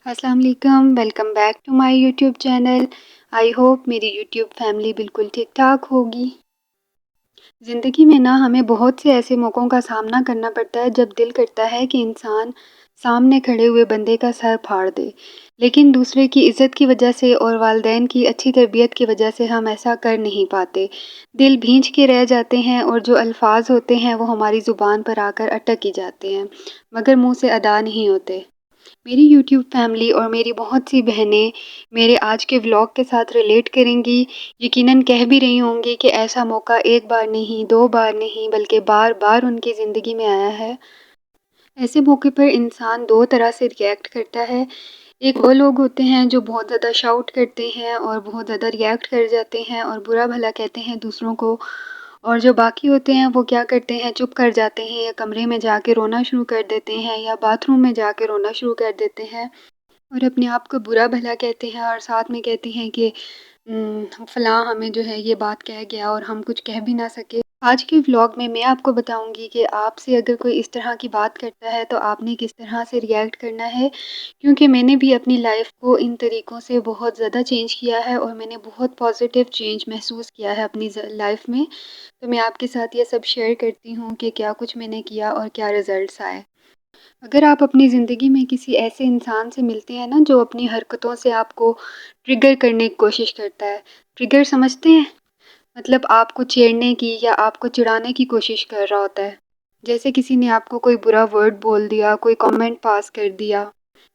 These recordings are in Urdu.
السلام علیکم، welcome back to my YouTube channel. I hope میری یوٹیوب فیملی بالکل ٹھیک ٹھاک ہوگی۔ زندگی میں ہمیں بہت سے ایسے موقعوں کا سامنا کرنا پڑتا ہے جب دل کرتا ہے کہ انسان سامنے کھڑے ہوئے بندے کا سر پھاڑ دے، لیکن دوسرے کی عزت کی وجہ سے اور والدین کی اچھی تربیت کی وجہ سے ہم ایسا کر نہیں پاتے۔ دل بھینچ کے رہ جاتے ہیں اور جو الفاظ ہوتے ہیں وہ ہماری زبان پر آ کر اٹک ہی جاتے ہیں، مگر منہ سے ادا نہیں ہوتے۔ میری یوٹیوب فیملی اور میری بہت سی بہنیں میرے آج کے ولاگ کے ساتھ ریلیٹ کریں گی، یقیناً کہہ بھی رہی ہوں گی کہ ایسا موقع ایک بار نہیں، دو بار نہیں، بلکہ بار بار ان کی زندگی میں آیا ہے۔ ایسے موقع پر انسان دو طرح سے ریئیکٹ کرتا ہے۔ ایک وہ لوگ ہوتے ہیں جو بہت زیادہ شاؤٹ کرتے ہیں اور بہت زیادہ ریئیکٹ کر جاتے ہیں اور برا بھلا کہتے ہیں دوسروں کو، اور جو باقی ہوتے ہیں وہ کیا کرتے ہیں، چپ کر جاتے ہیں یا کمرے میں جا کے رونا شروع کر دیتے ہیں یا باتھ روم میں جا کے رونا شروع کر دیتے ہیں اور اپنے آپ کو برا بھلا کہتے ہیں اور ساتھ میں کہتے ہیں کہ فلاں ہمیں جو ہے یہ بات کہہ گیا اور ہم کچھ کہہ بھی نہ سکے۔ آج کے ولاگ میں آپ کو بتاؤں گی کہ آپ سے اگر کوئی اس طرح کی بات کرتا ہے تو آپ نے کس طرح سے ریئیکٹ کرنا ہے، کیونکہ میں نے بھی اپنی لائف کو ان طریقوں سے بہت زیادہ چینج کیا ہے اور میں نے بہت پازیٹیو چینج محسوس کیا ہے اپنی لائف میں، تو میں آپ کے ساتھ یہ سب شیئر کرتی ہوں کہ کیا کچھ میں نے کیا اور کیا رزلٹس آئے۔ اگر آپ اپنی زندگی میں کسی ایسے انسان سے ملتے ہیں جو اپنی حرکتوں سے آپ کو ٹریگر کرنے کی کوشش کرتا ہے، ٹریگر سمجھتے ہیں؟ مطلب آپ کو چھیڑنے کی یا آپ کو چڑھانے کی کوشش کر رہا ہوتا ہے، جیسے کسی نے آپ کو کوئی برا ورڈ بول دیا، کوئی کامنٹ پاس کر دیا،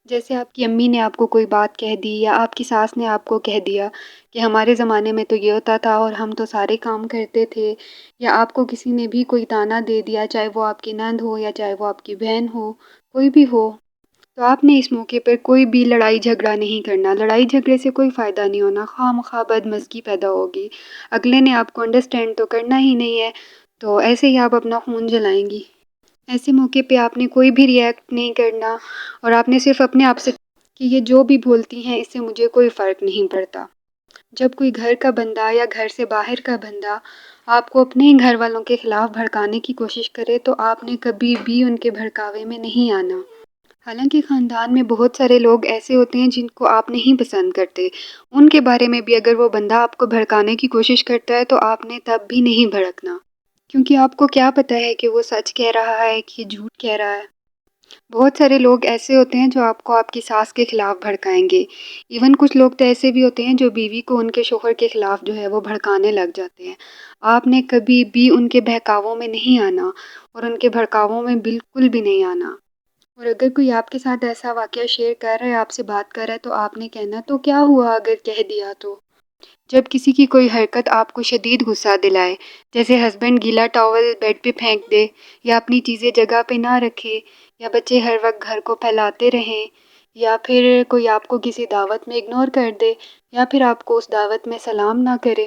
جیسے آپ کی امی نے آپ کو کوئی بات کہہ دی یا آپ کی ساس نے آپ کو کہہ دیا کہ ہمارے زمانے میں تو یہ ہوتا تھا اور ہم تو سارے کام کرتے تھے، یا آپ کو کسی نے بھی کوئی تانا دے دیا، چاہے وہ آپ کی نند ہو یا چاہے وہ آپ کی بہن ہو، کوئی بھی ہو، تو آپ نے اس موقع پر کوئی بھی لڑائی جھگڑا نہیں کرنا۔ لڑائی جھگڑے سے کوئی فائدہ نہیں ہونا، خواہ مخواہ بدمزگی پیدا ہوگی، اگلے نے آپ کو انڈرسٹینڈ تو کرنا ہی نہیں ہے، تو ایسے ہی آپ اپنا خون جلائیں گی۔ ایسے موقع پہ آپ نے کوئی بھی ریئیکٹ نہیں کرنا اور آپ نے صرف اپنے آپ سے کہ یہ جو بھی بولتی ہیں اس سے مجھے کوئی فرق نہیں پڑتا۔ جب کوئی گھر کا بندہ یا گھر سے باہر کا بندہ آپ کو اپنے ہی گھر والوں کے خلاف بھڑکانے کی کوشش کرے تو آپ نے کبھی بھی ان کے بھڑکاوے میں نہیں آنا۔ حالانکہ خاندان میں بہت سارے لوگ ایسے ہوتے ہیں جن کو آپ نہیں پسند کرتے، ان کے بارے میں بھی اگر وہ بندہ آپ کو بھڑکانے کی کوشش کرتا ہے تو آپ نے تب بھی نہیں بھڑکنا، کیونکہ آپ کو کیا پتہ ہے کہ وہ سچ کہہ رہا ہے کہ جھوٹ کہہ رہا ہے۔ بہت سارے لوگ ایسے ہوتے ہیں جو آپ کو آپ کی ساس کے خلاف بھڑکائیں گے، ایون کچھ لوگ تو ایسے بھی ہوتے ہیں جو بیوی کو ان کے شوہر کے خلاف جو ہے وہ بھڑکانے لگ جاتے ہیں۔ آپ نے کبھی بھی ان کے بہکاووں میں نہیں آنا اور ان کے بھڑکاووں میں بالکل بھی نہیں آنا۔ اور اگر کوئی آپ کے ساتھ ایسا واقعہ شیئر کر رہا ہے، آپ سے بات کر رہا ہے، تو آپ نے کہنا تو کیا ہوا اگر کہہ دیا تو۔ جب کسی کی کوئی حرکت آپ کو شدید غصہ دلائے، جیسے ہسبینڈ گیلا ٹاول بیڈ پہ پھینک دے، یا اپنی چیزیں جگہ پہ نہ رکھے، یا بچے ہر وقت گھر کو پھیلاتے رہیں، یا پھر کوئی آپ کو کسی دعوت میں اگنور کر دے، یا پھر آپ کو اس دعوت میں سلام نہ کرے،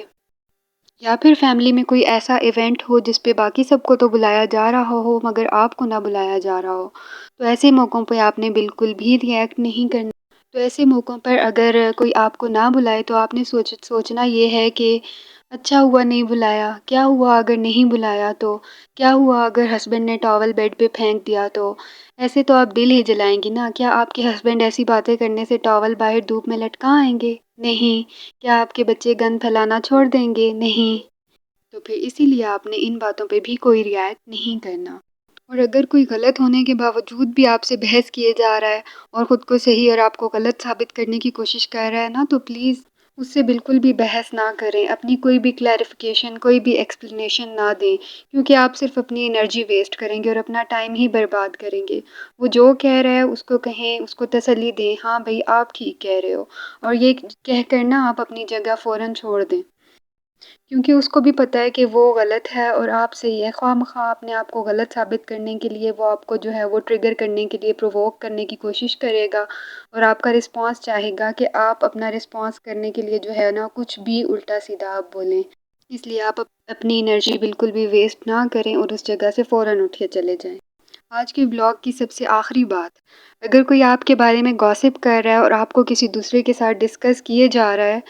یا پھر فیملی میں کوئی ایسا ایونٹ ہو جس پہ باقی سب کو تو بلایا جا رہا ہو مگر آپ کو نہ بلایا جا رہا ہو، تو ایسے موقعوں پہ آپ نے بالکل بھی ریئیکٹ نہیں کرنا۔ تو ایسے موقعوں پر اگر کوئی آپ کو نہ بلائے تو آپ نے سوچنا یہ ہے کہ اچھا ہوا نہیں بلایا، کیا ہوا اگر نہیں بلایا تو، کیا ہوا اگر ہسبینڈ نے ٹاول بیڈ پہ پھینک دیا تو۔ ایسے تو آپ دل ہی جلائیں گی نا۔ کیا آپ کے ہسبینڈ ایسی باتیں کرنے سے ٹاول باہر دھوپ میں لٹکا آئیں گے؟ نہیں۔ کیا آپ کے بچے گند پھیلانا چھوڑ دیں گے؟ نہیں۔ تو پھر اسی لیے آپ نے ان باتوں پہ بھی کوئی رعایت نہیں کرنا۔ اور اگر کوئی غلط ہونے کے باوجود بھی آپ سے بحث کیے جا رہا ہے اور خود کو صحیح اور آپ کو غلط ثابت کرنے کی کوشش کر رہا ہے نا، تو پلیز اس سے بالکل بھی بحث نہ کریں، اپنی کوئی بھی کلیریفیکیشن، کوئی بھی ایکسپلینیشن نہ دیں، کیونکہ آپ صرف اپنی انرجی ویسٹ کریں گے اور اپنا ٹائم ہی برباد کریں گے۔ وہ جو کہہ رہا ہے اس کو کہیں، اس کو تسلی دیں، ہاں بھائی آپ ٹھیک کہہ رہے ہو، اور یہ کہہ کر نا آپ اپنی جگہ فوراً چھوڑ دیں، کیونکہ اس کو بھی پتہ ہے کہ وہ غلط ہے اور آپ صحیح ہے۔ خواہ مخواہ اپنے آپ کو غلط ثابت کرنے کے لیے وہ آپ کو جو ہے وہ ٹریگر کرنے کے لیے پرووک کرنے کی کوشش کرے گا اور آپ کا رسپانس چاہے گا کہ آپ اپنا رسپانس کرنے کے لیے جو ہے نا کچھ بھی الٹا سیدھا آپ بولیں۔ اس لیے آپ اپنی انرجی بالکل بھی ویسٹ نہ کریں اور اس جگہ سے فوراً اٹھ کے چلے جائیں۔ آج کے بلاگ کی سب سے آخری بات، اگر کوئی آپ کے بارے میں گاسپ کر رہا ہے اور آپ کو کسی دوسرے کے ساتھ ڈسکس کیے جا رہا ہے،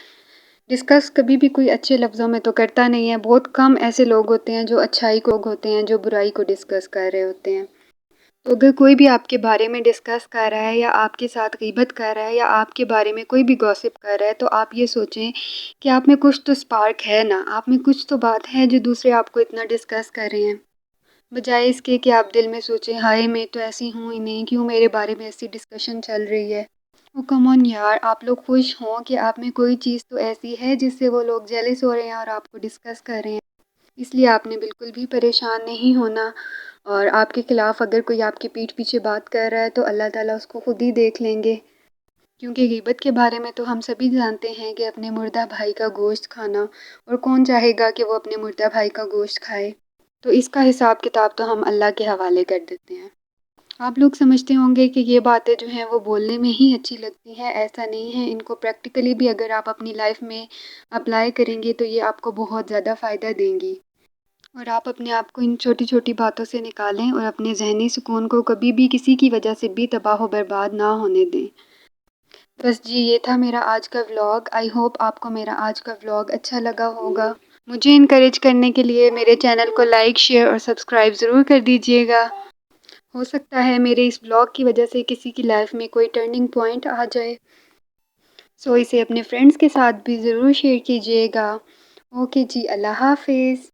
ڈسکس کبھی بھی کوئی اچھے لفظوں میں تو کرتا نہیں ہے، بہت کم ایسے لوگ ہوتے ہیں جو اچھائی کو ہوتے ہیں جو برائی کو ڈسکس کر رہے ہوتے ہیں۔ تو اگر کوئی بھی آپ کے بارے میں ڈسکس کر رہا ہے یا آپ کے ساتھ غیبت کر رہا ہے یا آپ کے بارے میں کوئی بھی گوسپ کر رہا ہے تو آپ یہ سوچیں کہ آپ میں کچھ تو اسپارک ہے نا، آپ میں کچھ تو بات ہے جو دوسرے آپ کو اتنا ڈسکس کر رہے ہیں، بجائے اس کے کہ آپ دل میں سوچیں ہائے میں تو ایسی ہوں ہی نہیں، کیوں میرے بارے میں ایسی ڈسکشن چل رہی ہے۔ وہ کم آن یار، آپ لوگ خوش ہوں کہ آپ میں کوئی چیز تو ایسی ہے جس سے وہ لوگ جیلس ہو رہے ہیں اور آپ کو ڈسکس کر رہے ہیں، اس لیے آپ نے بالکل بھی پریشان نہیں ہونا۔ اور آپ کے خلاف اگر کوئی آپ کی پیٹھ پیچھے بات کر رہا ہے تو اللہ تعالیٰ اس کو خود ہی دیکھ لیں گے، کیونکہ غیبت کے بارے میں تو ہم سبھی جانتے ہیں کہ اپنے مردہ بھائی کا گوشت کھانا، اور کون چاہے گا کہ وہ اپنے مردہ بھائی کا گوشت کھائے، تو اس کا حساب کتاب تو ہم اللہ کے حوالے کر دیتے ہیں۔ آپ لوگ سمجھتے ہوں گے کہ یہ باتیں جو ہیں وہ بولنے میں ہی اچھی لگتی ہیں، ایسا نہیں ہے، ان کو پریکٹیکلی بھی اگر آپ اپنی لائف میں اپلائی کریں گے تو یہ آپ کو بہت زیادہ فائدہ دیں گی، اور آپ اپنے آپ کو ان چھوٹی چھوٹی باتوں سے نکالیں اور اپنے ذہنی سکون کو کبھی بھی کسی کی وجہ سے بھی تباہ و برباد نہ ہونے دیں۔ بس جی، یہ تھا میرا آج کا ولاگ۔ آئی ہوپ آپ کو میرا آج کا ولاگ اچھا لگا ہوگا۔ مجھے انکریج کرنے کے لیے میرے چینل کو لائک، شیئر اور سبسکرائب ضرور کر دیجیے گا۔ ہو سکتا ہے میرے اس ولاگ کی وجہ سے کسی کی لائف میں کوئی ٹرننگ پوائنٹ آ جائے، سو اسے اپنے فرینڈس کے ساتھ بھی ضرور شیئر کیجیے گا۔ اوکے جی، اللہ حافظ۔